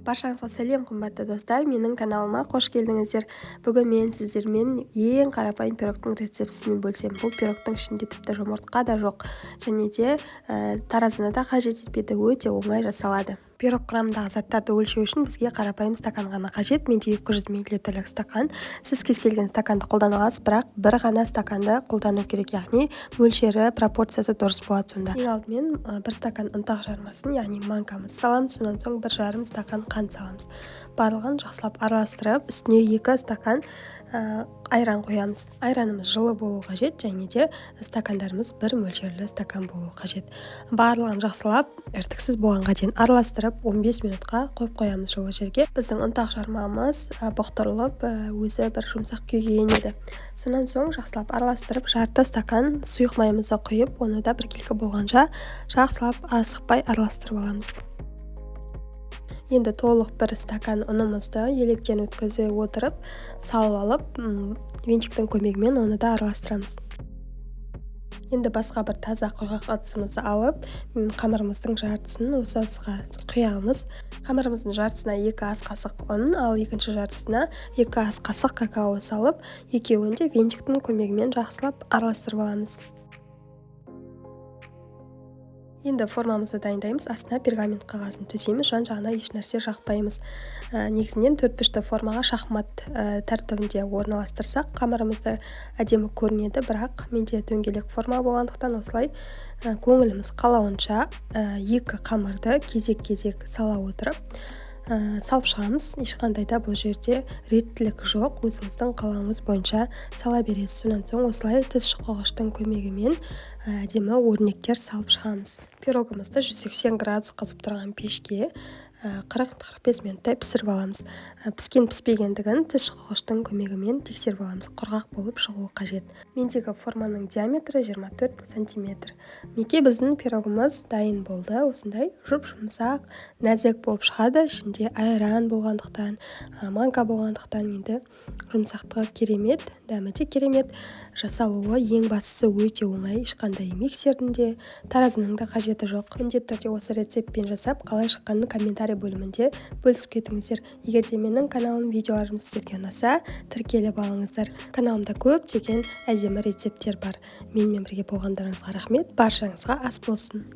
Баршаңызға сәлем, қымбатты достар, менің каналыма қош келдіңіздер. Бүгін мен сіздермен ең қарапайым пирогтың рецептісімен бөлсем. Бұл пирогтың ішінде тіпті жұмыртқа да жоқ, және де таразыны да қажет етпейді, өте оңай жасалады. Пирог құрамындағы заттарды өлшеу үшін бізге қарапайым стакан ғана қажет. Менде 200 мл стакан. Сіз кез келген стаканды қолдана аласыз, бірақ бір ғана стаканды қолдану керек, яғни мөлшері, пропорциясы дұрыс болады сонда. Ең алдымен бір стакан ұнтақ жармасын, яғни манкамыз саламыз, сонан соң 1,5 стакан қант саламыз. Барлығын жақсылап араластырып, үстіне 2 стакан айран қоямыз. Айранымыз жылы болу қажет, және де стакандарымыз бір мөлшерлі стакан болу қажет. Барлығын жақсылап іртіксіз болғанға дейін араластырып 15 минутқа қойып қоямыз жылы жерге. Біздің ұнтақ жармамыз бұқтырылып, өзі бір жұмсақ күйге енеді. Сонан соң жақсылап араластырып, жарты стакан сұйық майымызды құйып, оны да біркелкі болғанша жақсылап асықпай араластырып аламыз. Енді толық бір стакан ұнымызды електен өткізе отырып, салып алып, венчиктің көмегімен оны да араластырамыз. Енді басқа бір таза құрғақ ыдысымызды алып, қамырымыздың жартысын осы ыдысқа құямыз. Қамырымыздың жартысына 2 ас қасық ұн, ал екінші жартысына 2 ас қасық какао салып, екеуін де венчиктің көмегімен жақсылап араластырып аламыз. Енді формамызды дайындаймыз. Астына пергамент қағазын төсейміз, жан-жағына еш нәрсе жақпаймыз. Негізінен 4-бұрышты формаға шахмат тәртібінде орналастырсақ, қамырымызды әдемі көрінеді, бірақ менде дөңгелек форма болғандықтан осылай көңіліміз қалауынша 2 қамырды кезек-кезек сала отырып салып шығамыз. Ешқандай да бұл жерде реттілік жоқ, өзіңіздің қалауыңыз бойынша сала бересіз. Сонан соң осылай тіс шұқығыштың көмегімен әдемі өрнектер салып шығамыз. Пирогымызды 180 градус қызып тұрған пешке 40-45 минуттай пісіріп аламыз. Піскен-піспегендігін тіс шұқығыштың көмегімен тексеріп аламыз. Құрғақ болып шығуы қажет. Мендегі форманың диаметрі 24 см. Мінекей біздің пирогымыз дайын болды. Осындай жұп-жұмсақ, нәзік болып шығады. Ішінде айран болғандықтан, манка болғандықтан енді жұмсақтығы керемет, дәмі де керемет. Жасалуы ең бастысы өте оңай, ешқандай миксердің де, таразының да қажеті жоқ. Міндетті түрде осы рецептпен жасап, қалай шыққанын комментарий бөлімінде бөлісіп кетіңіздер. Егер де менің каналым, видеоларым сіздерге ұнаса, тіркеліп алыңыздар. Каналымда көптеген әдемі рецепттер бар. Менімен бірге болғандарыңызға рахмет. Баршаңызға ас болсын.